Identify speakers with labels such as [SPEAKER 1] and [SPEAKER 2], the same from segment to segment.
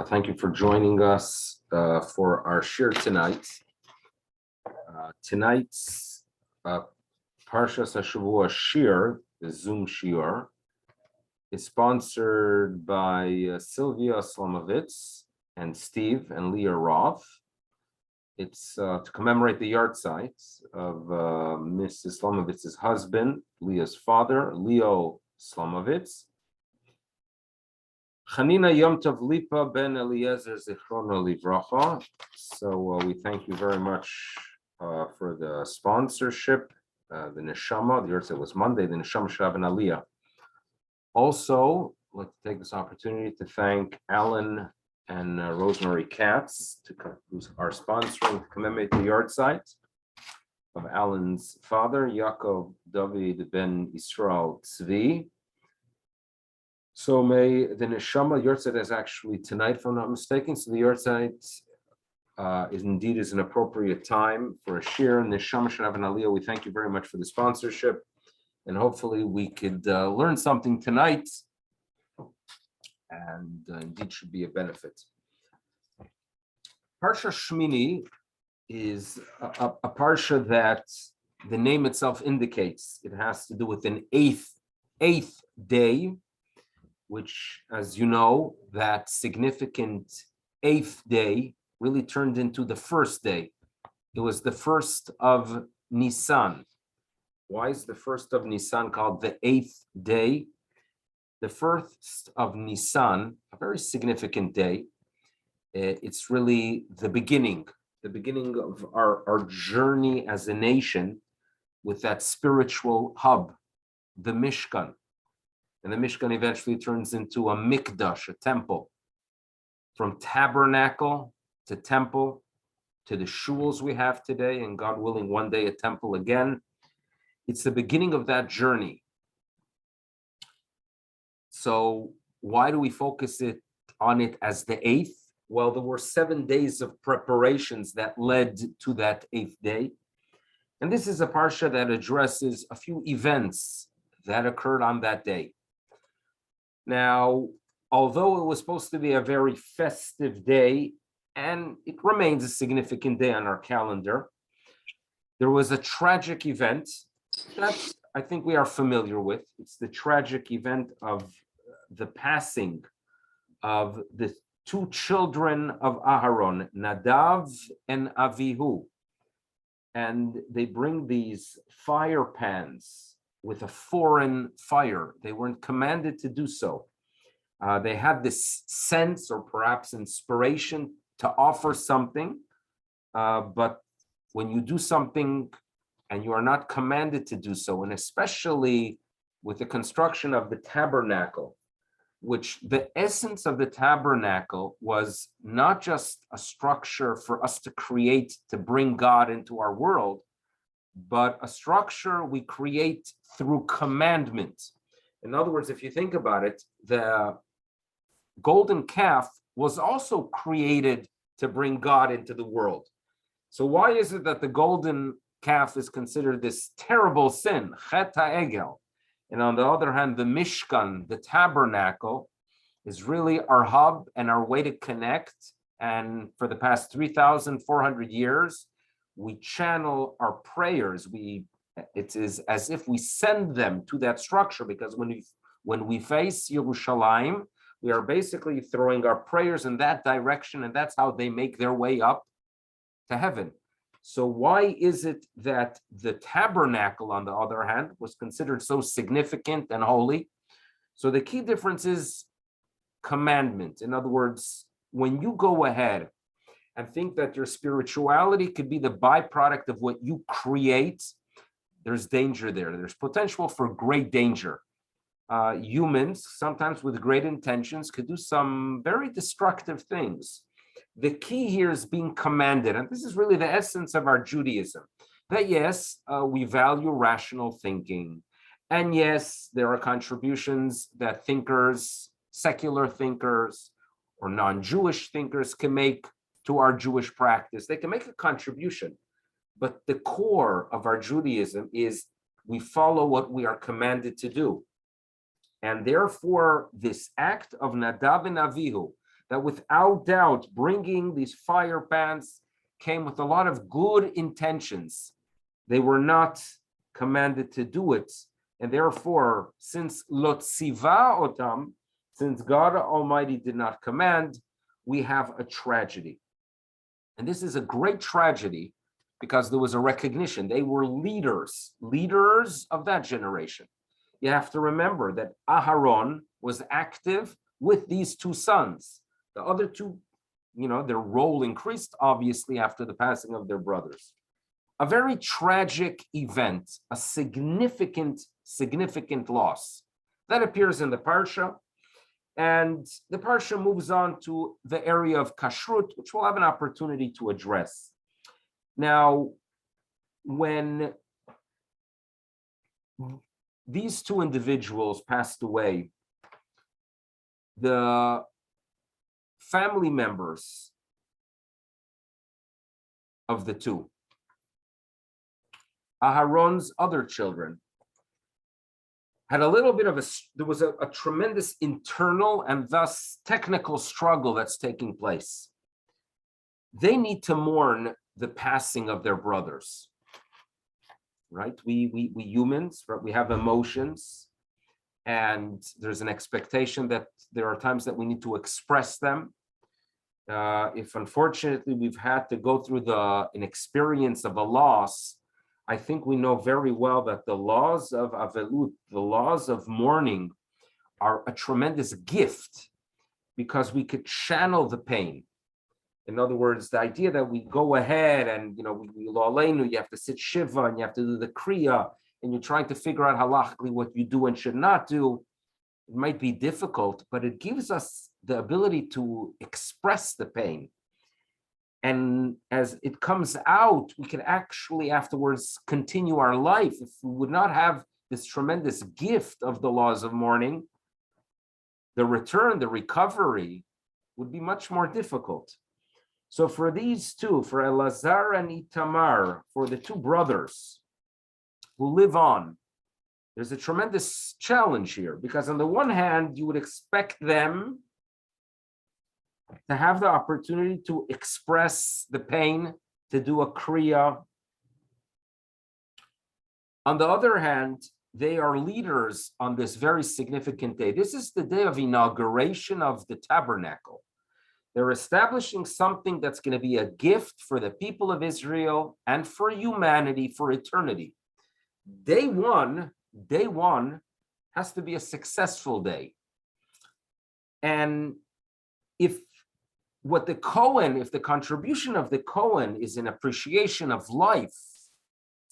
[SPEAKER 1] Thank you for joining us for our shir tonight. Tonight's Parashat Shavua shir, the Zoom shir, is sponsored by Sylvia Slomovitz and Steve and Leah Roth. It's to commemorate the yahrzeit of Mrs. Slomovitz's husband, Leah's father, Leo Slomovitz. Chanina Yom Tov Lipa ben Eliezer Zichrono Livracha. So we thank you very much for the sponsorship. The Neshama, the yahrzeit was Monday, the Neshama Shrav and Aliyah. Also, I'd like to take this opportunity to thank Alan and Rosemary Katz, who are sponsoring to commemorate the yahrzeit of Alan's father, Yaakov David ben Israel Tzvi. So may the Neshama yahrzeit is actually tonight, if I'm not mistaken. So the yahrzeit is an appropriate time for a shir. Neshama Shrav and Aliyah, we thank you very much for the sponsorship. And hopefully we could learn something tonight, and indeed should be a benefit. Parashat Shemini is a parsha that the name itself indicates. It has to do with an eighth day, which, as you know, that significant eighth day really turned into the first day. It was the first of Nisan. Why is the first of Nisan called the eighth day? The first of Nisan, a very significant day. It's really the beginning of our journey as a nation with that spiritual hub, the Mishkan. And the Mishkan eventually turns into a mikdash, a temple. From tabernacle to temple to the shuls we have today, and God willing, one day a temple again. It's the beginning of that journey. So why do we focus on it as the eighth? Well, there were 7 days of preparations that led to that eighth day. And this is a parsha that addresses a few events that occurred on that day. Now, although it was supposed to be a very festive day, and it remains a significant day on our calendar, there was a tragic event that I think we are familiar with. It's the tragic event of the passing of the two children of Aharon, Nadav and Avihu. And they bring these fire pans with a foreign fire. They weren't commanded to do so. They had this sense or perhaps inspiration to offer something, but when you do something and you are not commanded to do so, and especially with the construction of the tabernacle, which the essence of the tabernacle was not just a structure for us to create to bring God into our world, but a structure we create through commandment. In other words, if you think about it, the golden calf was also created to bring God into the world. So why is it that the golden calf is considered this terrible sin, chet ha'egel? And on the other hand, the Mishkan, the tabernacle, is really our hub and our way to connect. And for the past 3,400 years, we channel our prayers. It is as if we send them to that structure, because when we face Yerushalayim, we are basically throwing our prayers in that direction, and that's how they make their way up to heaven. So why is it that the tabernacle, on the other hand, was considered so significant and holy? So the key difference is commandment. In other words, when you go ahead and think that your spirituality could be the byproduct of what you create, there's danger there. There's potential for great danger. Humans, sometimes with great intentions, could do some very destructive things. The key here is being commanded, and this is really the essence of our Judaism, that yes, we value rational thinking, and yes, there are contributions that thinkers, secular thinkers, or non-Jewish thinkers can make to our Jewish practice. They can make a contribution, but the core of our Judaism is we follow what we are commanded to do. And therefore, this act of Nadav and Avihu, that without doubt, bringing these fire pans came with a lot of good intentions. They were not commanded to do it. And therefore, since Lotziva Otam, since God Almighty did not command, we have a tragedy. And this is a great tragedy because there was a recognition. They were leaders of that generation. You have to remember that Aharon was active with these two sons. The other two, their role increased, obviously, after the passing of their brothers. A very tragic event, a significant loss. That appears in the Parsha. And the Parsha moves on to the area of kashrut, which we'll have an opportunity to address. Now, when these two individuals passed away, the family members of the two, Aharon's other children, had a little bit of there was a tremendous internal and thus technical struggle that's taking place. They need to mourn the passing of their brothers, right? We humans, right? We have emotions, and there's an expectation that there are times that we need to express them. If unfortunately we've had to go through an experience of a loss, I think we know very well that the laws of Avelut, the laws of mourning, are a tremendous gift because we could channel the pain. In other words, the idea that we go ahead and, you have to sit Shiva and you have to do the Kriya and you're trying to figure out halachically what you do and should not do, it might be difficult, but it gives us the ability to express the pain. And as it comes out, we can actually afterwards continue our life. If we would not have this tremendous gift of the laws of mourning, the return, the recovery would be much more difficult. So for these two, for Elazar and Itamar, for the two brothers who live on, there's a tremendous challenge here because on the one hand, you would expect them to have the opportunity to express the pain, to do a kriya. On the other hand, they are leaders on this very significant day. This is the day of inauguration of the tabernacle. They're establishing something that's going to be a gift for the people of Israel and for humanity for eternity. Day one has to be a successful day. And if the contribution of the Kohen is an appreciation of life,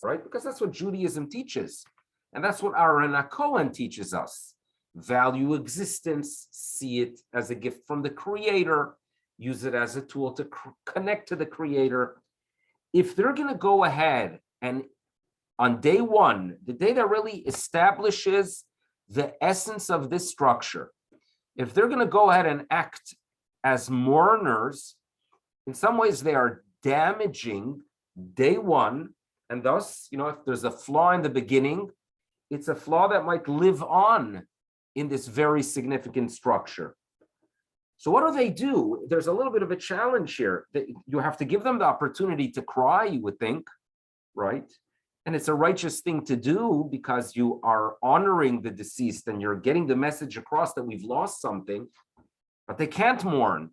[SPEAKER 1] right? Because that's what Judaism teaches. And that's what Aaron HaKohen teaches us. Value existence, see it as a gift from the Creator, use it as a tool to connect to the Creator. If they're going to go ahead and on day one, the day that really establishes the essence of this structure, if they're going to go ahead and act as mourners, in some ways they are damaging day one, and thus, if there's a flaw in the beginning, it's a flaw that might live on in this very significant structure. So what do? There's a little bit of a challenge here. You have to give them the opportunity to cry, you would think, right? And it's a righteous thing to do because you are honoring the deceased and you're getting the message across that we've lost something, but they can't mourn.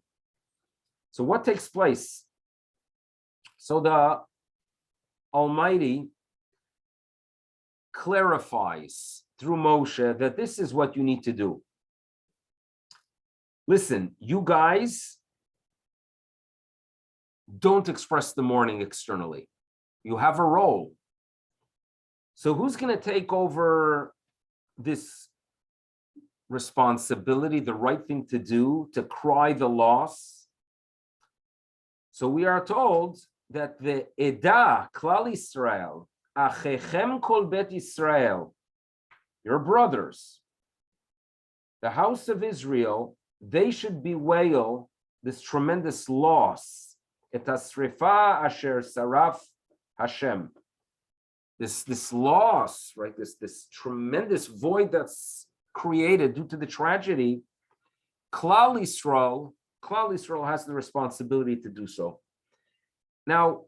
[SPEAKER 1] So what takes place? So the Almighty clarifies through Moshe that this is what you need to do. Listen, you guys don't express the mourning externally. You have a role. So who's going to take over this responsibility, the right thing to do, to cry the loss? So we are told that the Edah, Klal Yisrael, Achechem Kol Bet Yisrael, your brothers, the house of Israel, they should bewail this tremendous loss. Et hasrifa asher saraf Hashem. This loss, right? This tremendous void that's created due to the tragedy. Klal Yisrael Klal Yisrael has the responsibility to do so. Now,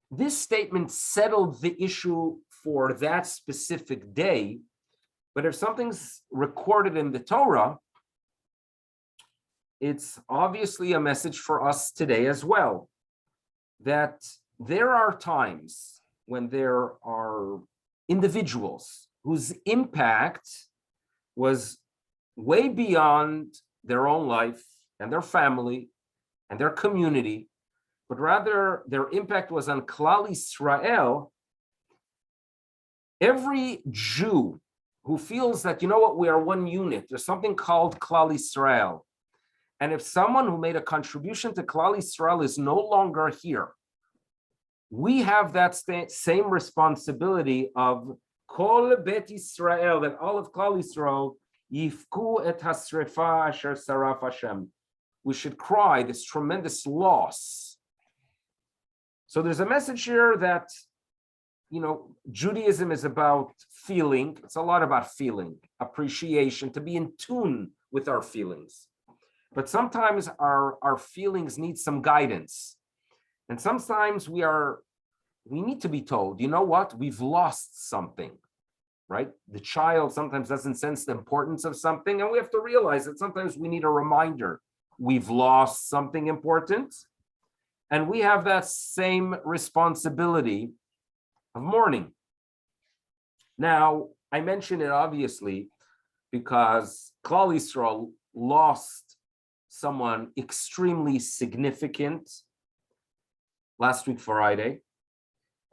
[SPEAKER 1] this statement settled the issue for that specific day, but if something's recorded in the Torah, it's obviously a message for us today as well, that there are times when there are individuals whose impact was way beyond their own life and their family and their community, but rather their impact was on Klal Yisrael. Every Jew who feels that, you know what, we are one unit, there's something called Klal Yisrael. And if someone who made a contribution to Klal Yisrael is no longer here, we have that same responsibility of Kol Bet Yisrael, that all of Klal Yisrael, Yifku et hasrefa asher saraf Hashem. We should cry this tremendous loss. So there's a message here that, Judaism is about feeling. It's a lot about feeling, appreciation, to be in tune with our feelings. But sometimes our feelings need some guidance. And sometimes we need to be told, you know what, we've lost something, right? The child sometimes doesn't sense the importance of something, and we have to realize that sometimes we need a reminder. We've lost something important, and we have that same responsibility of mourning. Now, I mention it obviously because Klal Yisrael lost someone extremely significant last week Friday,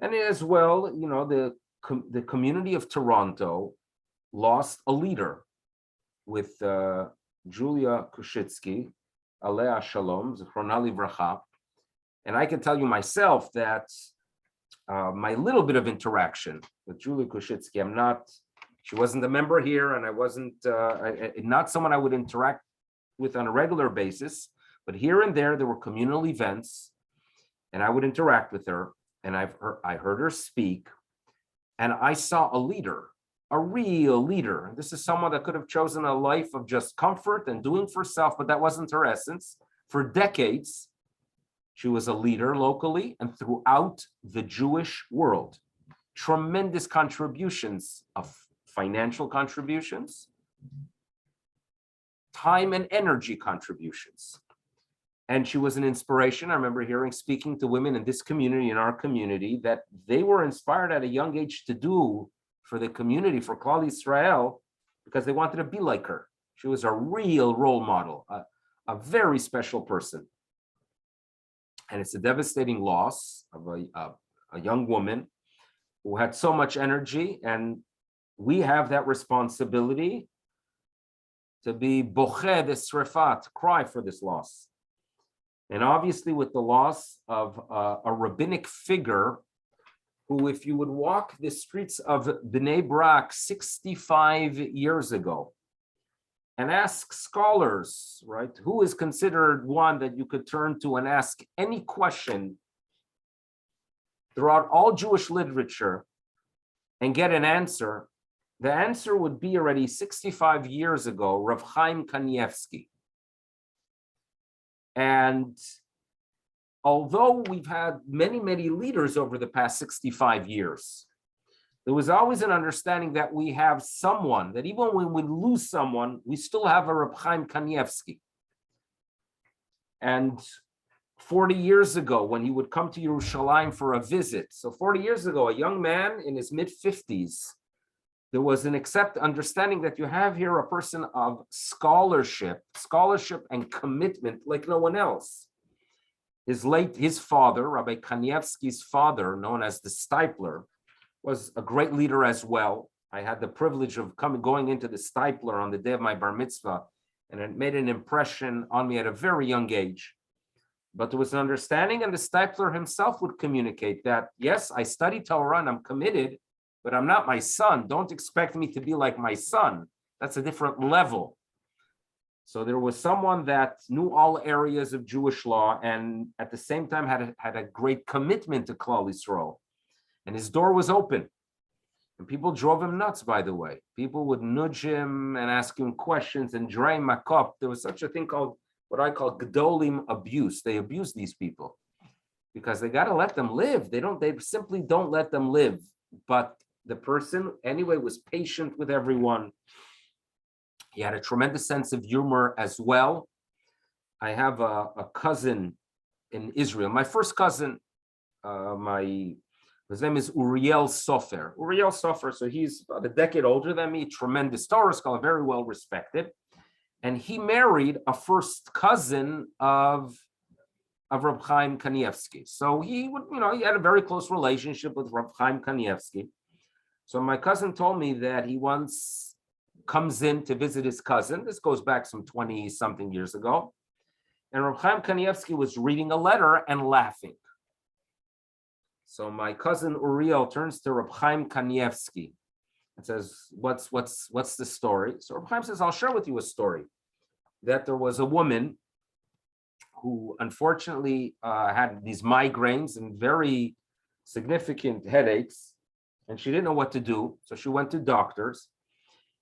[SPEAKER 1] and as well, the community of Toronto lost a leader with Julia Kushitsky, Alea Shalom, Zichrona Livracha. And I can tell you myself that my little bit of interaction with Julia Kushitsky, she wasn't a member here, and I wasn't, not someone I would interact with on a regular basis, but here and there were communal events, and I would interact with her, and I heard her speak, and I saw a leader, a real leader. This is someone that could have chosen a life of just comfort and doing for self, but that wasn't her essence. For decades, she was a leader locally and throughout the Jewish world. Tremendous contributions of financial contributions, time and energy contributions. And she was an inspiration. I remember speaking to women in this community, in our community, that they were inspired at a young age to do for the community, for Klal Yisrael, because they wanted to be like her. She was a real role model, a very special person. And it's a devastating loss of a young woman who had so much energy, and we have that responsibility to be boched esrefat, cry for this loss. And obviously with the loss of a rabbinic figure who, if you would walk the streets of Bnei Brak 65 years ago and ask scholars, right, who is considered one that you could turn to and ask any question throughout all Jewish literature and get an answer, the answer would be already 65 years ago, Rav Chaim Kanievsky. And although we've had many, many leaders over the past 65 years, there was always an understanding that we have someone, that even when we lose someone, we still have a Rav Chaim Kanievsky. And 40 years ago, when he would come to Yerushalayim for a visit, so 40 years ago, a young man in his mid-50s, there was an understanding that you have here a person of scholarship and commitment like no one else. His father, Rabbi Kanievsky's father, known as the Stipler, was a great leader as well. I had the privilege of going into the Stipler on the day of my bar mitzvah, and it made an impression on me at a very young age. But there was an understanding, and the Stipler himself would communicate that, yes, I study Torah and I'm committed, but I'm not my son. Don't expect me to be like my son. That's a different level. So there was someone that knew all areas of Jewish law and at the same time had a great commitment to Klal Yisrael. And his door was open. And people drove him nuts, by the way. People would nudge him and ask him questions and dry him a cup. There was such a thing called, what I call Gdolim abuse. They abuse these people because they got to let them live. They simply don't let them live. But the person, anyway, was patient with everyone. He had a tremendous sense of humor as well. I have a cousin in Israel. My first cousin, his name is Uriel Sofer. Uriel Sofer, so he's about a decade older than me, tremendous Torah scholar, very well respected. And he married a first cousin of Reb Chaim Kanievsky. So he had a very close relationship with Reb Chaim Kanievsky. So my cousin told me that he once comes in to visit his cousin. This goes back some 20-something years ago. And Reb Chaim Kanievsky was reading a letter and laughing. So my cousin Uriel turns to Reb Chaim Kanievsky and says, what's the story? So Reb Chaim says, I'll share with you a story. That there was a woman who unfortunately had these migraines and very significant headaches, and she didn't know what to do. So she went to doctors.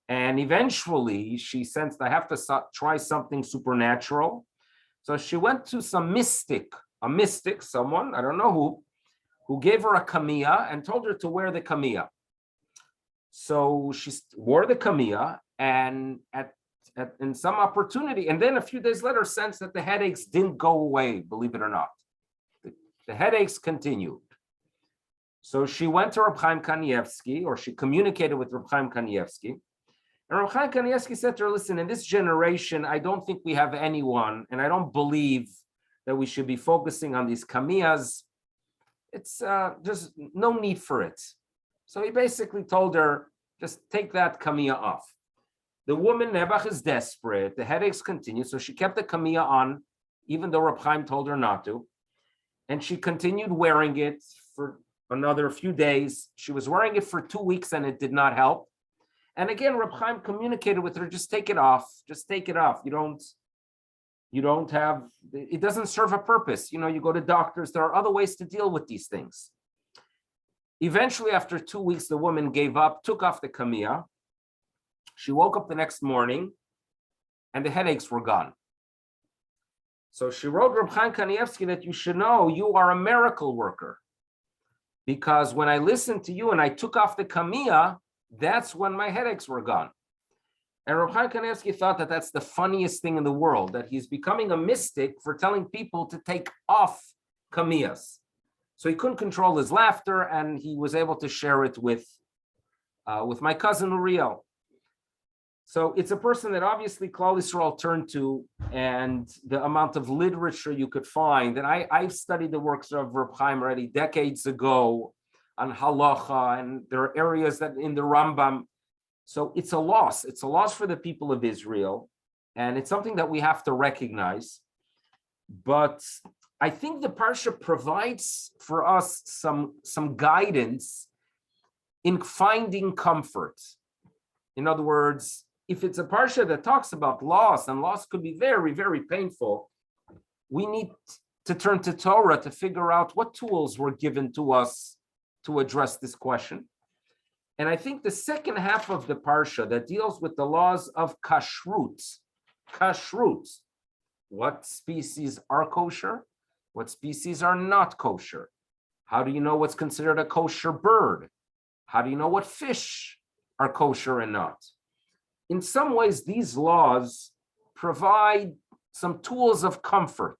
[SPEAKER 1] And eventually she sensed, I have to try something supernatural. So she went to some mystic, someone, I don't know who gave her a kamiyah and told her to wear the kamiyah. So she wore the kamiyah, and in some opportunity, and then a few days later sensed that the headaches didn't go away, believe it or not. The headaches continued. So she went to Reb Chaim Kanievsky, or she communicated with Reb Chaim Kanievsky. And Reb Chaim Kanievsky said to her, listen, in this generation, I don't think we have anyone, and I don't believe that we should be focusing on these kamiyas. It's just no need for it. So he basically told her, just take that kamiyah off. The woman, Nebuch, is desperate. The headaches continue. So she kept the kamiyah on, even though Reb Chaim told her not to. And she continued wearing it for another few days. She was wearing it for 2 weeks and it did not help. And again, Reb Chaim communicated with her, just take it off. Just take it off. You don't have, it doesn't serve a purpose. You go to doctors. There are other ways to deal with these things. Eventually, after 2 weeks, the woman gave up, took off the kamiyah. She woke up the next morning and the headaches were gone. So she wrote Reb Chaim Kanievsky that you should know you are a miracle worker. Because when I listened to you and I took off the kamiyah, that's when my headaches were gone. And Reb Chaim Kanievsky thought that that's the funniest thing in the world, that he's becoming a mystic for telling people to take off kamiyahs. So he couldn't control his laughter, and he was able to share it with my cousin Uriel. So it's a person that obviously Klal Yisrael turned to, and the amount of literature you could find. And I've studied the works of Reb Chaim already decades ago on halacha, and there are areas that in the Rambam. So it's a loss. It's a loss for the people of Israel, and it's something that we have to recognize. But I think the parsha provides for us some guidance in finding comfort. In other words, if it's a parsha that talks about loss, and loss could be very, very painful, we need to turn to Torah to figure out what tools were given to us to address this question. And I think the second half of the parsha that deals with the laws of kashrut, what species are kosher, what species are not kosher? How do you know what's considered a kosher bird? How do you know what fish are kosher and not? In some ways, these laws provide some tools of comfort.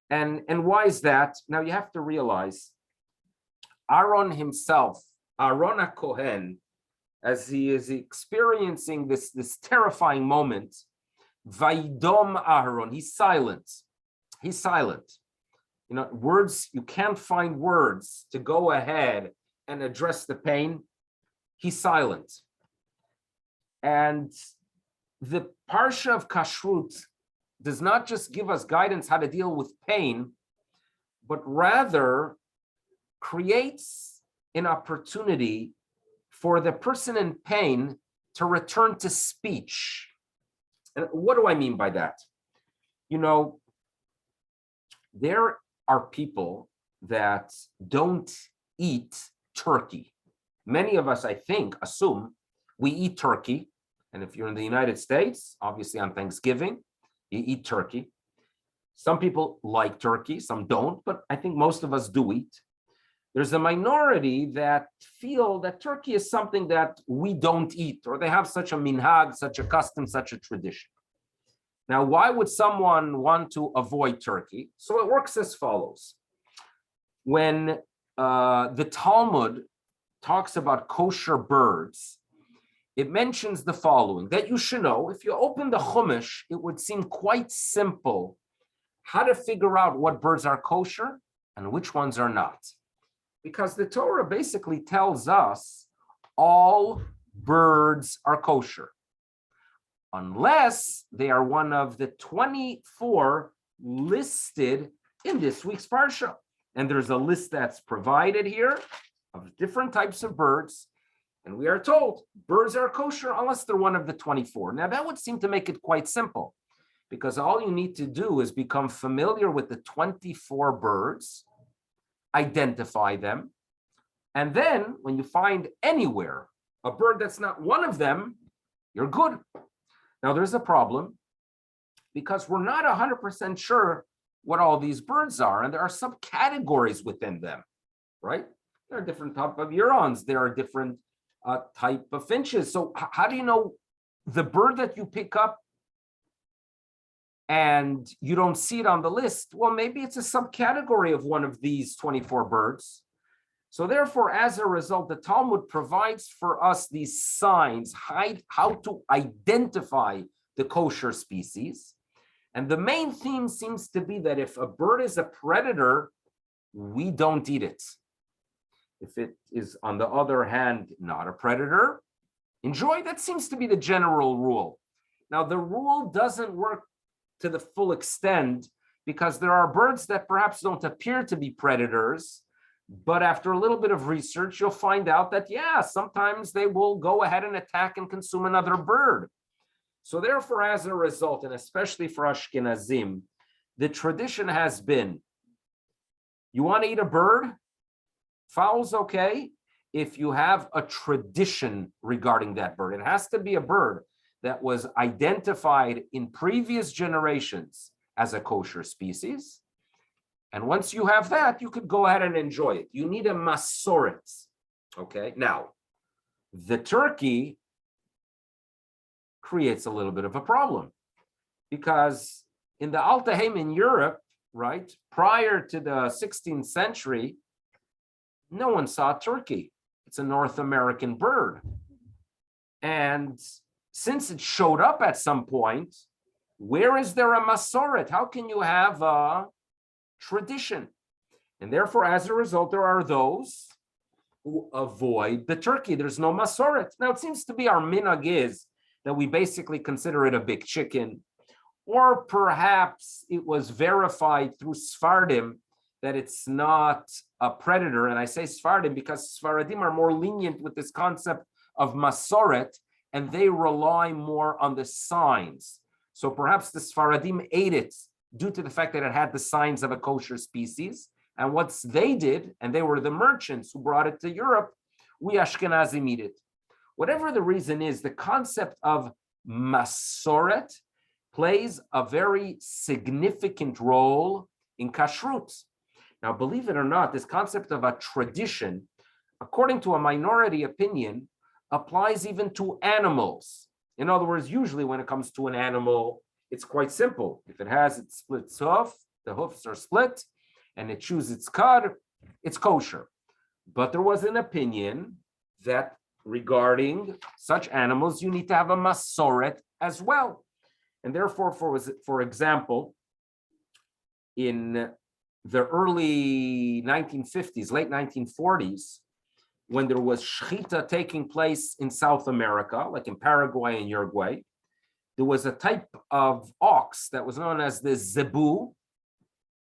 [SPEAKER 1] And why is that? Now you have to realize Aaron himself, Aaron HaKohen, as he is experiencing this terrifying moment, Vaidom Aaron, he's silent. He's silent. Words, you can't find words to go ahead and address the pain. He's silent. And the Parsha of Kashrut does not just give us guidance how to deal with pain, but rather creates an opportunity for the person in pain to return to speech. And what do I mean by that? There are people that don't eat turkey. Many of us, I think, assume we eat turkey. And if you're in the United States, obviously on Thanksgiving, You eat turkey. Some people like turkey, some don't, but I think most of us do eat. There's a minority that feel that turkey is something that we don't eat, or they have such a minhag, such a custom, such a tradition. Now, why would someone want to avoid turkey? So it works as follows. When the Talmud talks about kosher birds, it mentions the following, that you should know. If you open the Chumash, it would seem quite simple how to figure out what birds are kosher and which ones are not. Because the Torah basically tells us all birds are kosher, unless they are one of the 24 listed in this week's Parsha. And there's a list that's provided here of different types of birds. And we are told birds are kosher unless they're one of the 24. Now, that would seem to make it quite simple, because all you need to do is become familiar with the 24 birds, identify them, and then when you find anywhere a bird that's not one of them, you're good. Now, there's a problem, because we're not 100% sure what all these birds are, and there are subcategories within them, right? There are different type of herons, there are different type of finches. So how do you know the bird that you pick up and you don't see it on the list? Well, maybe it's a subcategory of one of these 24 birds. So therefore, as a result, the Talmud provides for us these signs, how to identify the kosher species. And the main theme seems to be that if a bird is a predator, we don't eat it. If it is, on the other hand, not a predator, enjoy. That seems to be the general rule. Now, the rule doesn't work to the full extent, because there are birds that perhaps don't appear to be predators, but after a little bit of research, you'll find out that, yeah, sometimes they will go ahead and attack and consume another bird. So therefore, as a result, and especially for Ashkenazim, the tradition has been, you want to eat a bird? Fowl's okay if you have a tradition regarding that bird. It has to be a bird that was identified in previous generations as a kosher species. And once you have that, you could go ahead and enjoy it. You need a masoret. Okay, now, the turkey creates a little bit of a problem, because in the Altaheim in Europe, right, prior to the 16th century, no one saw turkey. It's a North American bird. And since it showed up at some point, where is there a masoret? How can you have a tradition? And therefore, as a result, there are those who avoid the turkey. There's no masoret. Now, it seems to be our minhag is that we basically consider it a big chicken, or perhaps it was verified through Sfardim that it's not a predator. And I say Sfardim because Sfaradim are more lenient with this concept of masoret, and they rely more on the signs. So perhaps the Sfaradim ate it due to the fact that it had the signs of a kosher species. And what they did, and they were the merchants who brought it to Europe, we Ashkenazim eat it. Whatever the reason is, the concept of masoret plays a very significant role in kashrut. Now, believe it or not, this concept of a tradition, according to a minority opinion, applies even to animals. In other words, usually when it comes to an animal, it's quite simple. If it has its split hoof, the hoofs are split, and it chews its cud, it's kosher. But there was an opinion that regarding such animals, you need to have a masoret as well. And therefore, for example, in the early 1950s, late 1940s, when there was shechita taking place in South America, like in Paraguay and Uruguay, there was a type of ox that was known as the zebu,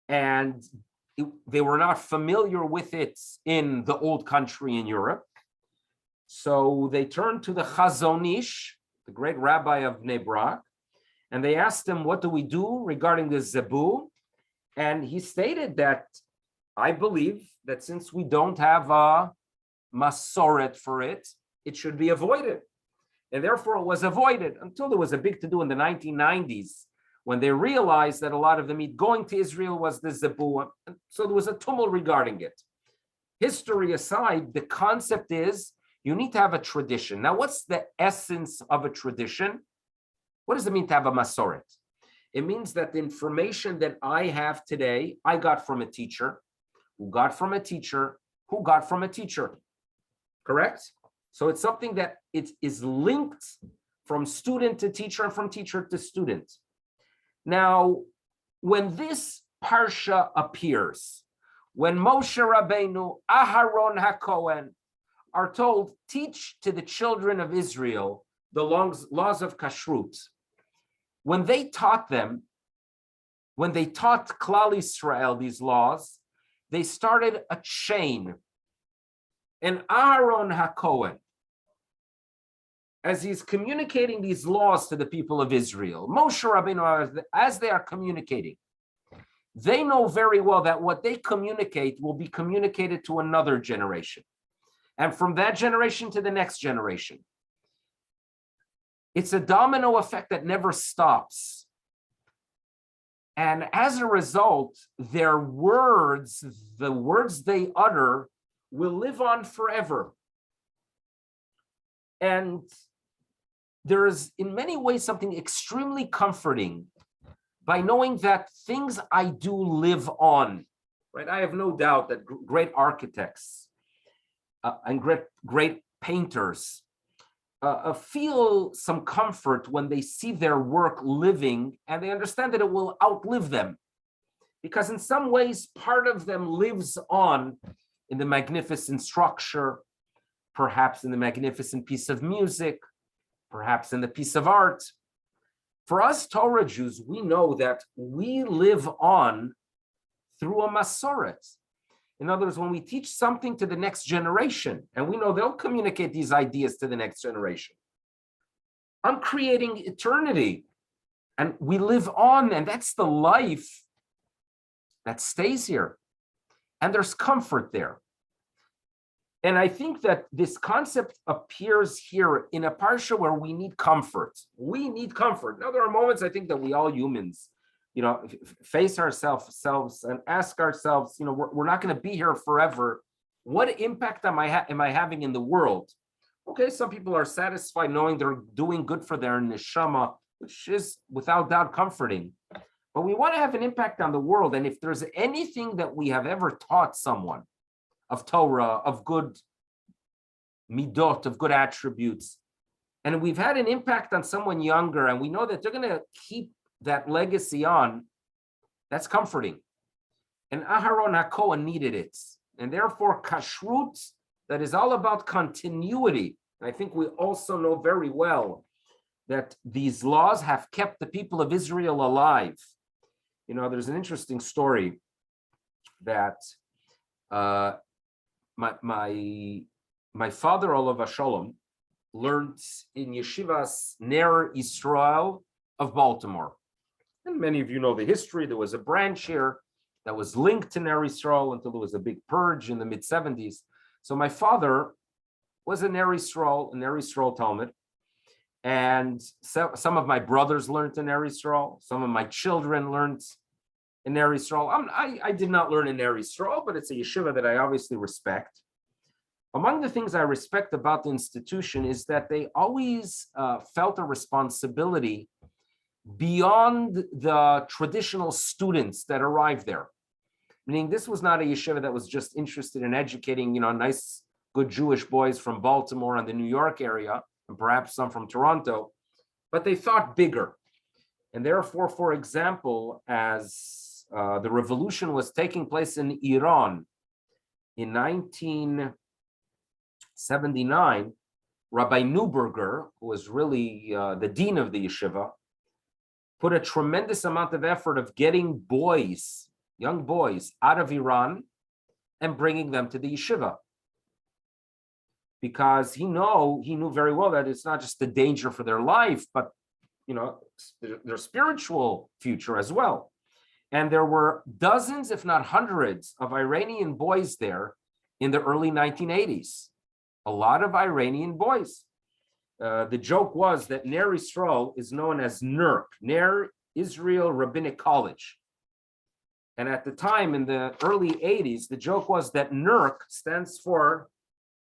[SPEAKER 1] and they were not familiar with it in the old country in Europe. So they turned to the Chazon Ish, the great rabbi of Bnei Brak, and they asked him, what do we do regarding the zebu? And he stated that, I believe that since we don't have a masoret for it, it should be avoided. And therefore it was avoided until there was a big to-do in the 1990s when they realized that a lot of the meat going to Israel was the zebuah. So there was a tumult regarding it. History aside, the concept is you need to have a tradition. Now, what's the essence of a tradition? What does it mean to have a masoret? It means that the information that I have today, I got from a teacher, who got from a teacher, who got from a teacher. Correct? So it's something that it is linked from student to teacher and from teacher to student. Now, when this parsha appears, when Moshe Rabbeinu, Aharon HaKohen are told, teach to the children of Israel the laws of kashrut, when they taught them, when they taught Klal Yisrael these laws, they started a chain. And Aharon HaKohen, as he's communicating these laws to the people of Israel, Moshe Rabbeinu, as they are communicating, they know very well that what they communicate will be communicated to another generation. And from that generation to the next generation. It's a domino effect that never stops. And as a result, their words, the words they utter, will live on forever. And there is, in many ways, something extremely comforting by knowing that things I do live on, right? I have no doubt that great architects and great painters feel some comfort when they see their work living and they understand that it will outlive them. Because in some ways, part of them lives on in the magnificent structure, perhaps in the magnificent piece of music, perhaps in the piece of art. For us Torah Jews, we know that we live on through a masoret. In other words, when we teach something to the next generation, and we know they'll communicate these ideas to the next generation, I'm creating eternity, and we live on, and that's the life that stays here. And there's comfort there. And I think that this concept appears here in a parsha where we need comfort. We need comfort. Now, there are moments I think that we all humans, face ourselves and ask ourselves, we're not going to be here forever. What impact am I having in the world? Okay, some people are satisfied knowing they're doing good for their neshama, which is without doubt comforting. But we want to have an impact on the world. And if there's anything that we have ever taught someone of Torah, of good midot, of good attributes, and we've had an impact on someone younger, and we know that they're going to keep that legacy on, that's comforting. And Aharon HaKohen needed it. And therefore, kashrut, that is all about continuity. And I think we also know very well that these laws have kept the people of Israel alive. There's an interesting story that my father, Olav Shalom, learned in Yeshivas Ner Yisrael of Baltimore. And many of you know the history. There was a branch here that was linked to Ner Yisrael until there was a big purge in the mid-70s. So my father was a Ner Yisrael Talmud. And some of my brothers learned in Ner Yisrael. Some of my children learned in Ner Yisrael. I did not learn in Ner Yisrael, but it's a yeshiva that I obviously respect. Among the things I respect about the institution is that they always felt a responsibility beyond the traditional students that arrived there. Meaning this was not a yeshiva that was just interested in educating, nice, good Jewish boys from Baltimore and the New York area, and perhaps some from Toronto, but they thought bigger. And therefore, for example, as the revolution was taking place in Iran in 1979, Rabbi Neuberger, who was really the dean of the yeshiva, put a tremendous amount of effort of getting young boys, out of Iran and bringing them to the yeshiva. Because he knew very well that it's not just the danger for their life, but their spiritual future as well. And there were dozens, if not hundreds, of Iranian boys there in the early 1980s. A lot of Iranian boys. The joke was that Ner Yisrael is known as NERC. Ner Israel Rabbinic College. And at the time, in the early 80s, the joke was that NERC stands for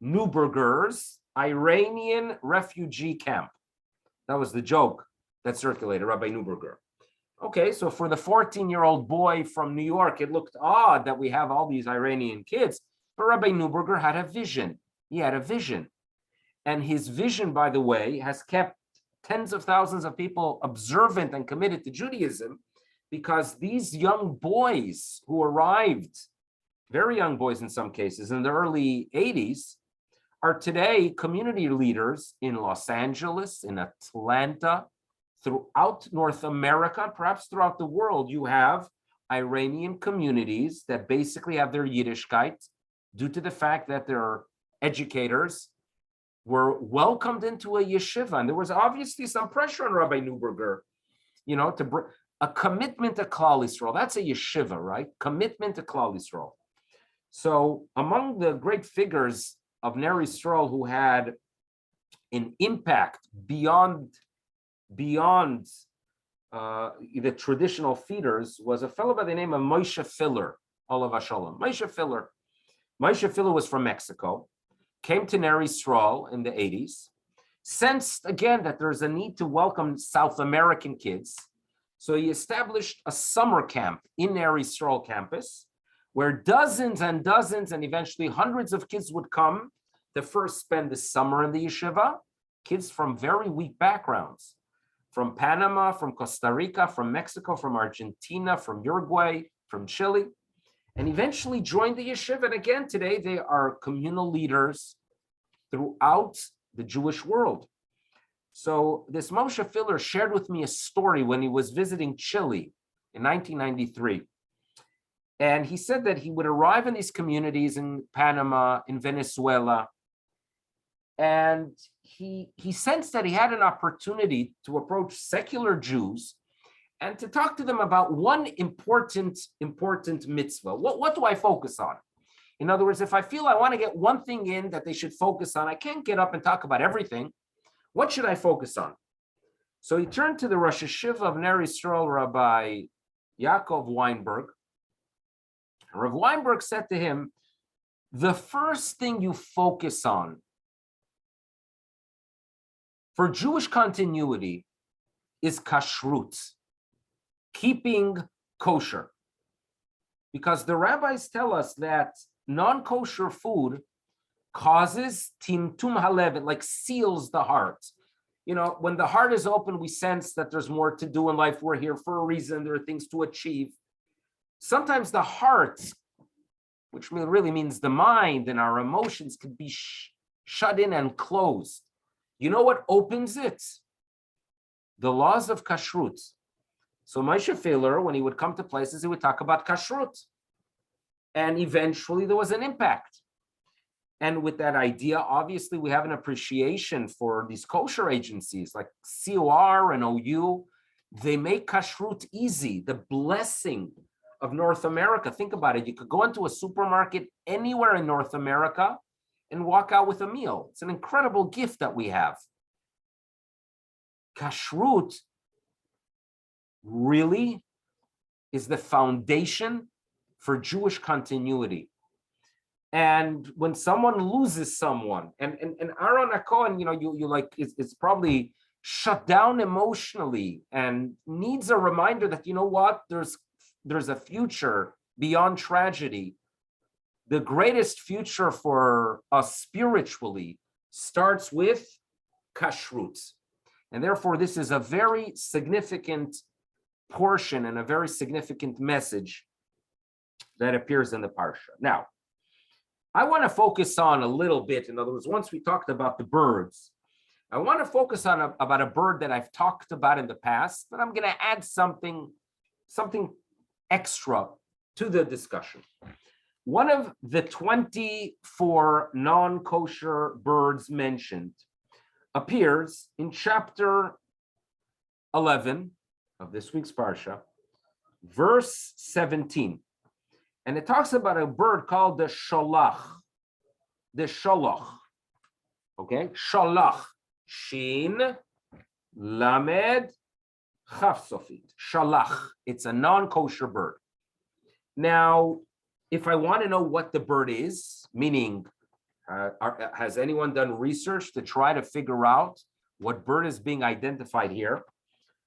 [SPEAKER 1] Neuberger's Iranian Refugee Camp. That was the joke that circulated, Rabbi Neuberger. Okay, so for the 14-year-old boy from New York, it looked odd that we have all these Iranian kids, but Rabbi Neuberger had a vision. He had a vision. And his vision, by the way, has kept tens of thousands of people observant and committed to Judaism, because these young boys who arrived, very young boys in some cases, in the early 80s, are today community leaders in Los Angeles, in Atlanta, throughout North America, perhaps throughout the world. You have Iranian communities that basically have their Yiddishkeit due to the fact that their educators were welcomed into a yeshiva. And there was obviously some pressure on Rabbi Neuberger, to bring a commitment to Klal Yisrael. That's a yeshiva, right? Commitment to Klal Yisrael. So among the great figures of Ner Yisrael who had an impact beyond the traditional feeders was a fellow by the name of Moshe Filler, Olav Hashalom. Moshe Filler was from Mexico, came to Ner Yisrael in the 80s, sensed again that there's a need to welcome South American kids. So he established a summer camp in Ner Yisrael campus, where dozens and dozens and eventually hundreds of kids would come to first spend the summer in the yeshiva, kids from very weak backgrounds, from Panama, from Costa Rica, from Mexico, from Argentina, from Uruguay, from Chile, and eventually joined the yeshiva. And again, today they are communal leaders throughout the Jewish world. So this Moshe Filler shared with me a story when he was visiting Chile in 1993. And he said that he would arrive in these communities in Panama, in Venezuela, and he sensed that he had an opportunity to approach secular Jews and to talk to them about one important mitzvah. What do I focus on? In other words, if I feel I want to get one thing in that they should focus on, I can't get up and talk about everything. What should I focus on? So he turned to the Rosh Hashiva of Ner Yisrael, Rabbi Yaakov Weinberg. Rav Weinberg said to him, the first thing you focus on for Jewish continuity is kashrut, keeping kosher. Because the rabbis tell us that non-kosher food causes timtum halev, it like seals the heart. When the heart is open, we sense that there's more to do in life. We're here for a reason. There are things to achieve. Sometimes the heart, which really means the mind and our emotions, could be shut in and closed. You know what opens it? The laws of kashrut. So Moshe Filler, when he would come to places, he would talk about kashrut. And eventually there was an impact. And with that idea, obviously, we have an appreciation for these kosher agencies like COR and OU. They make kashrut easy, the blessing of North America. Think about it. You could go into a supermarket anywhere in North America and walk out with a meal. It's an incredible gift that we have. Kashrut really is the foundation for Jewish continuity. And when someone loses someone, and Aaron HaKohen, you like, it's probably shut down emotionally and needs a reminder that, what, there's a future beyond tragedy. The greatest future for us spiritually starts with kashrut. And therefore, this is a very significant portion and a very significant message that appears in the parsha. Now, I want to focus on a little bit. In other words, once we talked about the birds, I want to focus on about a bird that I've talked about in the past, but I'm going to add something extra to the discussion. One of the 24 non-kosher birds mentioned appears in chapter 11 of this week's parsha, verse 17. And it talks about a bird called the sholach. The sholach. Okay? Sholach. Shin, lamed, Chaf Sofit, Shalach. It's a non-kosher bird. Now, if I want to know what the bird is, meaning, has anyone done research to try to figure out what bird is being identified here?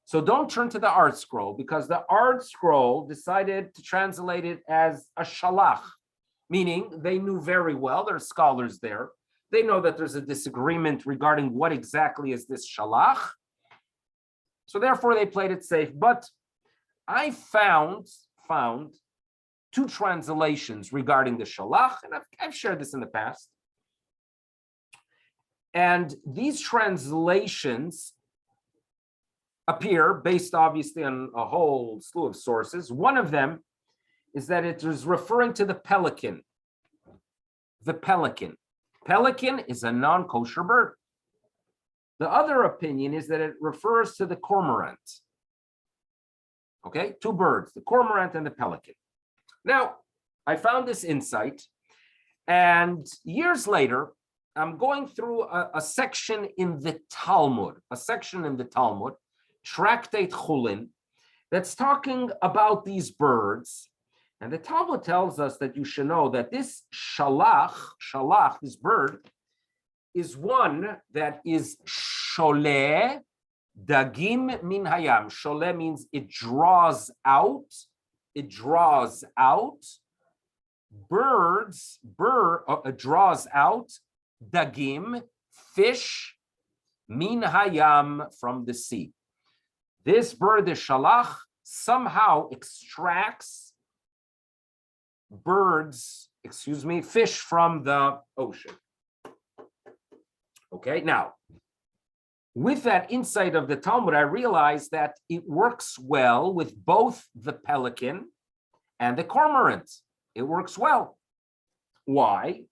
[SPEAKER 1] So don't turn to the art scroll, because the art scroll decided to translate it as a shalach, meaning they knew very well, there are scholars there, they know that there's a disagreement regarding what exactly is this shalach. So therefore they played it safe. But I found two translations regarding the shalach, and I've shared this in the past. And these translations appear based obviously on a whole slew of sources. One of them is that it is referring to the pelican. The pelican. Pelican is a non-kosher bird. The other opinion is that it refers to the cormorant. Okay, two birds, the cormorant and the pelican. Now, I found this insight, and years later, I'm going through a section in the Talmud, Tractate Chulin, that's talking about these birds. And the Talmud tells us that you should know that this shalach, this bird, is one that is sholeh dagim min hayam. Sholeh means it draws out. It draws out. Draws out dagim, fish, min hayam, from the sea. This bird, the shalach, somehow extracts fish from the ocean. Okay, now, with that insight of the Talmud, I realized that it works well with both the pelican and the cormorant. It works well. Why?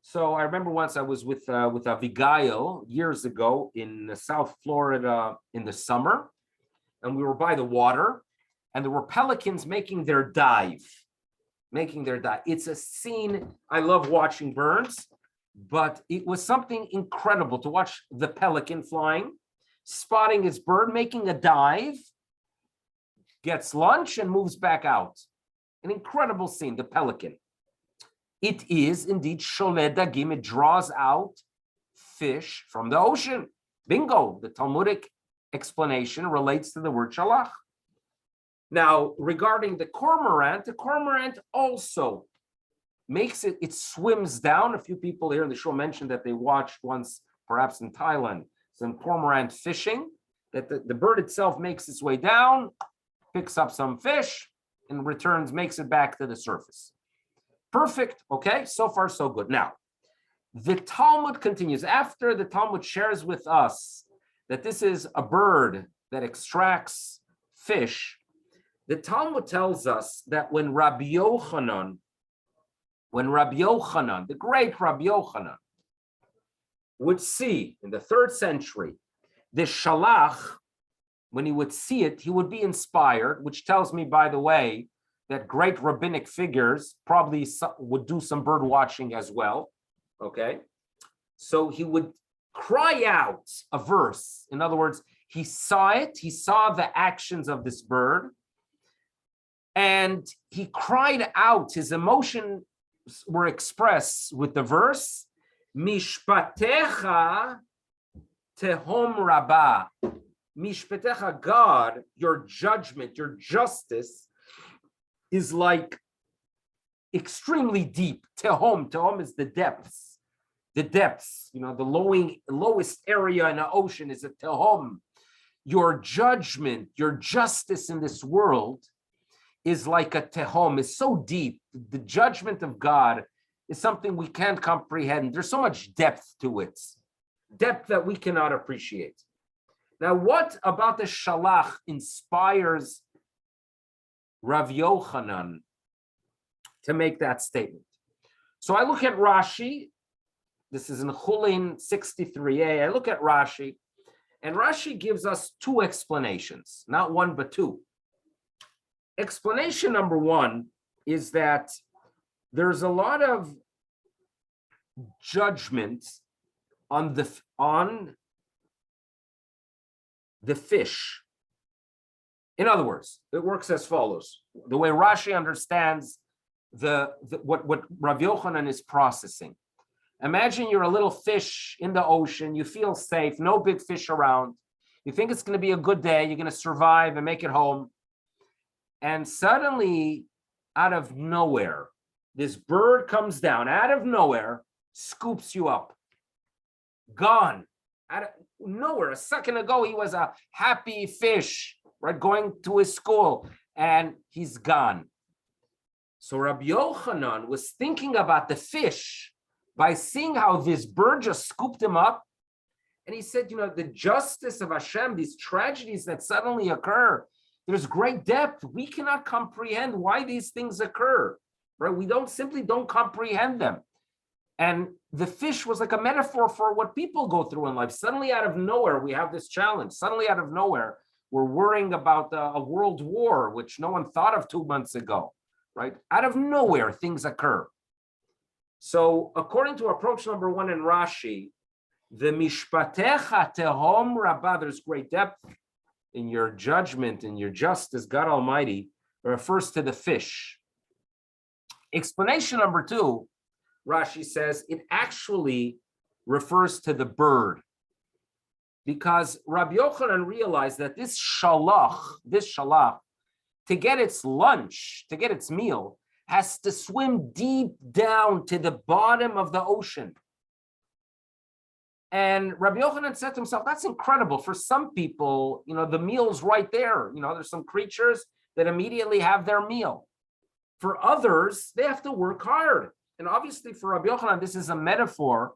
[SPEAKER 1] So I remember once I was with Abigail years ago in South Florida in the summer, and we were by the water, and there were pelicans making their dive. It's a scene. I love watching birds, but it was something incredible to watch the pelican flying, spotting its bird, making a dive, gets lunch, and moves back out. An incredible scene, the pelican. It is indeed sholeh dagim. It draws out fish from the ocean. Bingo. The Talmudic explanation relates to the word shalach. Now, regarding the cormorant also makes it swims down. A few people here in the show mentioned that they watched once, perhaps in Thailand, some cormorant fishing, that the bird itself makes its way down, picks up some fish, and returns, makes it back to the surface. Perfect. Okay, so far so good. Now, the Talmud continues. After the Talmud shares with us that this is a bird that extracts fish, the Talmud tells us that when Rabbi Yochanan, the great Rabbi Yochanan, would see in the 3rd century the shalach, when he would see it, he would be inspired, which tells me, by the way, that great rabbinic figures probably would do some bird watching as well. Okay, so he would cry out a verse. In other words, he saw it, he saw the actions of this bird, and he cried out. His emotions were expressed with the verse, Mishpatecha tehom rabbah. Mishpatecha, God, your judgment, your justice is like extremely deep. Tehom is the depths. The depths, the lowest area in the ocean is a tehom. Your judgment, your justice in this world is like a tehom, is so deep. The judgment of God is something we can't comprehend. There's so much depth to it, depth that we cannot appreciate. Now, what about the shalach inspires Rav Yochanan to make that statement? So I look at Rashi. This is in Chulin 63a. I look at Rashi, and Rashi gives us two explanations, not one, but two. Explanation number one is that there's a lot of judgment on the fish In other words, it works as follows. The way Rashi understands what Rav Yochanan is processing. Imagine you're a little fish in the ocean. You feel safe, no big fish around. You think it's going to be a good day. You're going to survive and make it home. And suddenly, out of nowhere, this bird comes down, out of nowhere, scoops you up. Gone. Out of nowhere. A second ago, he was a happy fish, right, going to his school, and he's gone. So Rabbi Yochanan was thinking about the fish by seeing how this bird just scooped him up. And he said, the justice of Hashem, these tragedies that suddenly occur, there's great depth. We cannot comprehend why these things occur, right? We don't comprehend them. And the fish was like a metaphor for what people go through in life. Suddenly out of nowhere, we have this challenge. Suddenly out of nowhere, we're worrying about a world war, which no one thought of 2 months ago, right? Out of nowhere, things occur. So according to approach number 1 in Rashi, the mishpatecha tehom rabbah, there's great depth in your judgment, in your justice, God Almighty, refers to the fish. Explanation number 2, Rashi says, it actually refers to the bird. Because Rabbi Yochanan realized that this shalach, to get its lunch, to get its meal, has to swim deep down to the bottom of the ocean. And Rabbi Yochanan said to himself, that's incredible. For some people, the meal's right there. There's some creatures that immediately have their meal. For others, they have to work hard. And obviously for Rabbi Yochanan, this is a metaphor,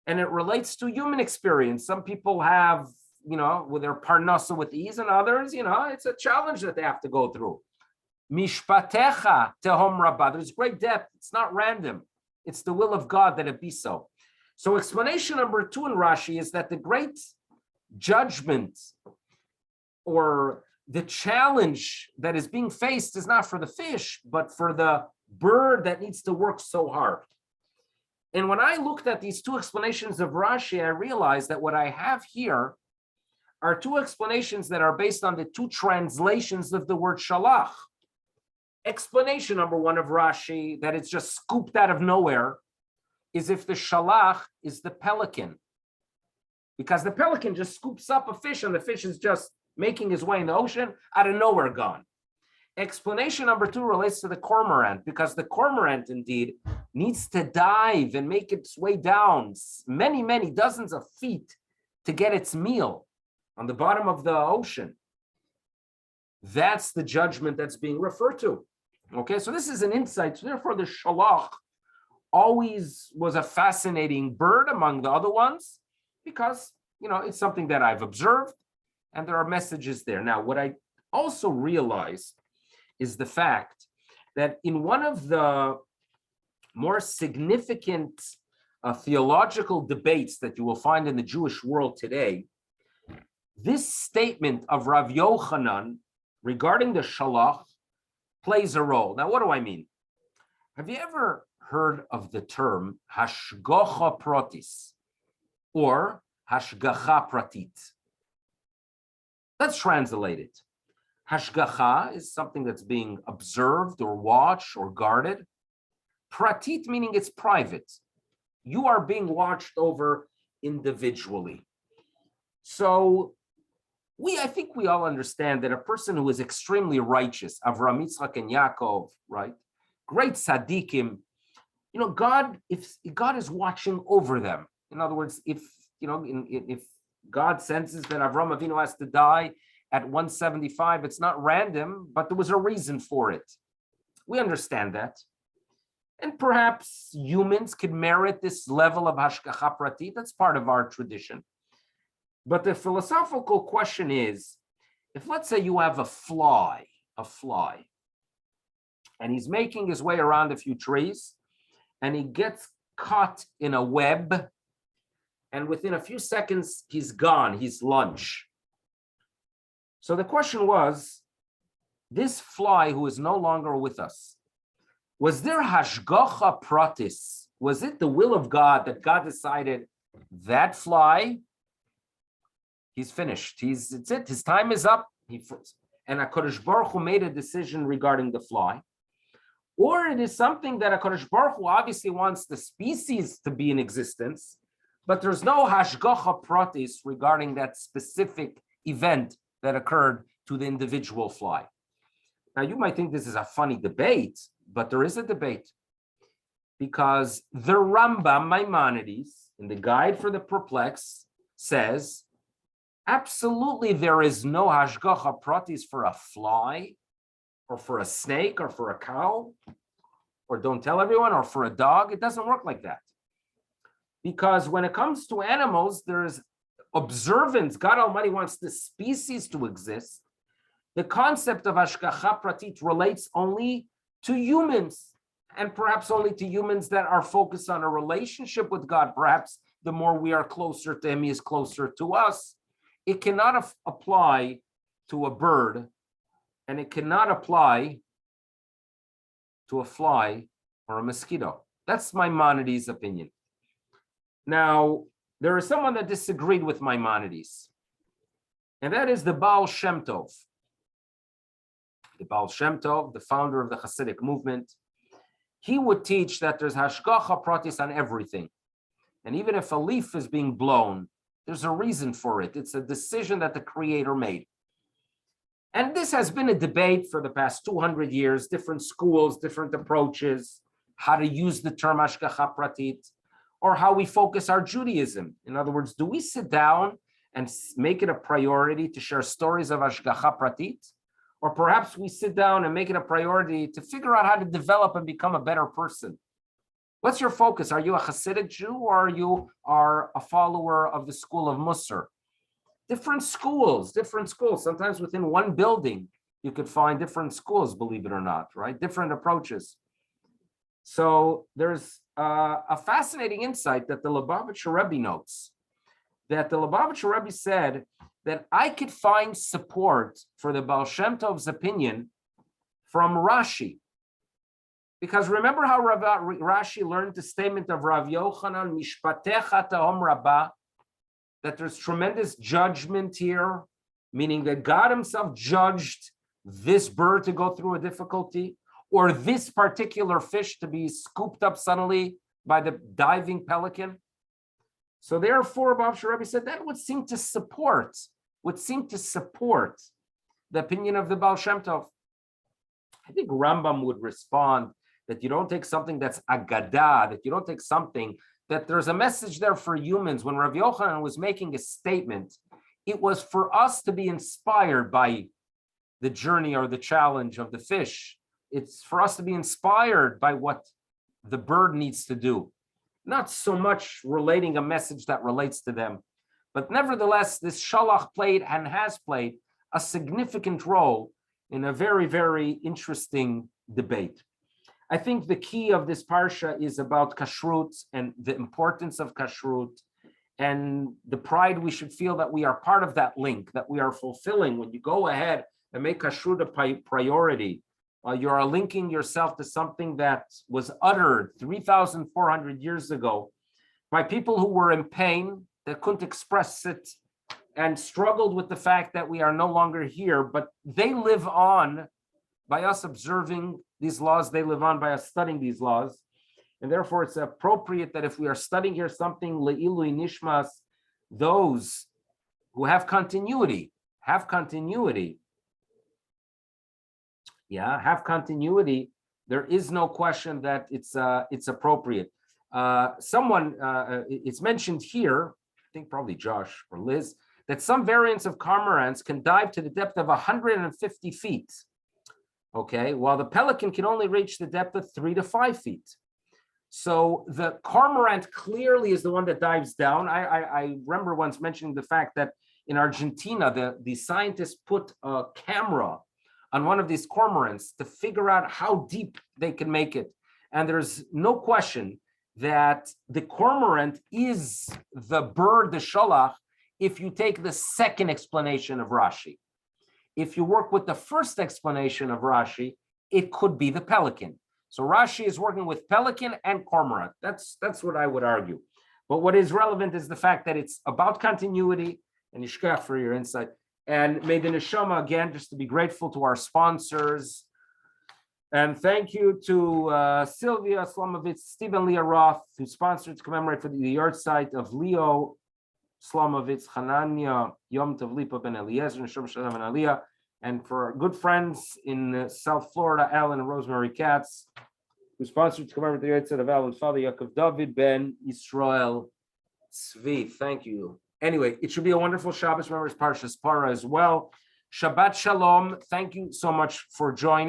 [SPEAKER 1] and it relates to human experience. Some people have, with their parnasa with ease, and others, it's a challenge that they have to go through. Mishpatecha tehom rabbah. There's great depth. It's not random. It's the will of God that it be so. So explanation number 2 in Rashi is that the great judgment or the challenge that is being faced is not for the fish, but for the bird that needs to work so hard. And when I looked at these 2 explanations of Rashi, I realized that what I have here are 2 explanations that are based on the 2 translations of the word shalach. Explanation number 1 of Rashi, that it's just scooped out of nowhere, is if the shalach is the pelican. Because the pelican just scoops up a fish, and the fish is just making his way in the ocean, out of nowhere gone. Explanation number 2 relates to the cormorant, because the cormorant indeed needs to dive and make its way down many, many dozens of feet to get its meal on the bottom of the ocean. That's the judgment that's being referred to. Okay, so this is an insight. So therefore, the shalach always was a fascinating bird among the other ones, because it's something that I've observed, and there are messages there. Now, what I also realized is the fact that in one of the more significant theological debates that you will find in the Jewish world today, this statement of Rav Yochanan regarding the shalach plays a role. Now, what do I mean? Have you ever heard of the term hashgacha pratis or hashgacha pratit? Let's translate it. Hashgacha is something that's being observed or watched or guarded. Pratit meaning it's private. You are being watched over individually. So I think we all understand that a person who is extremely righteous, Avraham, Yitzchak, and Yaakov, right? Great tzaddikim, God is watching over them. In other words, if God senses that Avraham Avinu has to die at 175, it's not random, but there was a reason for it. We understand that. And perhaps humans could merit this level of hashgacha pratit. That's part of our tradition. But the philosophical question is, if let's say you have a fly, and he's making his way around a few trees, and he gets caught in a web, and within a few seconds, he's gone, he's lunch. So the question was, this fly who is no longer with us, was there hashgacha pratis? Was it the will of God that God decided that fly, he's finished, it's it, his time is up, And HaKadosh Baruch Hu made a decision regarding the fly, or it is something that HaKadosh Baruch Hu obviously wants the species to be in existence, but there's no hashgacha pratis regarding that specific event that occurred to the individual fly. Now, you might think this is a funny debate, but there is a debate, because the Rambam Maimonides, in the Guide for the Perplexed, says, absolutely there is no hashgacha pratis for a fly, or for a snake, or for a cow, or don't tell everyone, or for a dog. It doesn't work like that. Because when it comes to animals, there's observance. God Almighty wants the species to exist. The concept of hashgacha pratit relates only to humans, and perhaps only to humans that are focused on a relationship with God. Perhaps the more we are closer to Him, He is closer to us. It cannot apply to a bird, and it cannot apply to a fly or a mosquito. That's Maimonides' opinion. Now, there is someone that disagreed with Maimonides, and that is the Baal Shem Tov. The Baal Shem Tov, the founder of the Hasidic movement, he would teach that there's hashgacha pratis on everything. And even if a leaf is being blown, there's a reason for it. It's a decision that the Creator made. And this has been a debate for the past 200 years, different schools, different approaches, how to use the term hashgacha pratit, or how we focus our Judaism. In other words, do we sit down and make it a priority to share stories of hashgacha pratit? Or perhaps we sit down and make it a priority to figure out how to develop and become a better person. What's your focus? Are you a Hasidic Jew, or are you a follower of the school of Musar? Different schools. Sometimes within one building, you could find different schools, believe it or not, right? Different approaches. So there's a fascinating insight that the Lubavitcher Rebbe notes, that the Lubavitcher Rebbe said that I could find support for the Baal Shem Tov's opinion from Rashi. Because remember how Rashi learned the statement of Rav Yochanan, Mishpatecha Tahom Rabbah, that there's tremendous judgment here, meaning that God Himself judged this bird to go through a difficulty, or this particular fish to be scooped up suddenly by the diving pelican. So therefore, Baal Rebbe said that would seem to support the opinion of the Baal Shem Tov. I think Rambam would respond that you don't take something that's agadah, that you don't take something that there's a message there for humans. When Rav Yochanan was making a statement, it was for us to be inspired by the journey or the challenge of the fish. It's for us to be inspired by what the bird needs to do, not so much relating a message that relates to them. But nevertheless, this shalach played and has played a significant role in a very, very interesting debate. I think the key of this parsha is about kashrut and the importance of kashrut and the pride we should feel that we are part of that link, that we are fulfilling. When you go ahead and make kashrut a priority, you are linking yourself to something that was uttered 3,400 years ago by people who were in pain, that couldn't express it, and struggled with the fact that we are no longer here, but they live on by us observing these laws. They live on by us studying these laws. And therefore, it's appropriate that if we are studying here something, le'ilui nishmas, those who have continuity, there is no question that it's appropriate. It's mentioned here, I think probably Josh or Liz, that some variants of cormorants can dive to the depth of 150 feet, okay, while the pelican can only reach the depth of 3 to 5 feet. So the cormorant clearly is the one that dives down. I remember once mentioning the fact that in Argentina, the scientists put a camera on one of these cormorants to figure out how deep they can make it. And there's no question that the cormorant is the bird, the shalach, if you take the second explanation of Rashi. If you work with the first explanation of Rashi, it could be the pelican. So Rashi is working with pelican and cormorant. That's what I would argue. But what is relevant is the fact that it's about continuity, and Yishkach for your insight, And may the neshama, again, just to be grateful to our sponsors. And thank you to Sylvia Slomovitz, Stephen Leah Roth, who sponsored to commemorate for the yahrzeit of Leo Slomovitz, Hanania, Yom Tov Lipa Ben Eliezer, and Shem Shalom and Aliyah, and for our good friends in South Florida, Alan and Rosemary Katz, who sponsored to commemorate the yahrzeit of Alan's father, Yaakov David Ben Israel Tzvi. Thank you. Anyway, it should be a wonderful Shabbos. Remember, it's Parshas Para as well. Shabbat Shalom. Thank you so much for joining.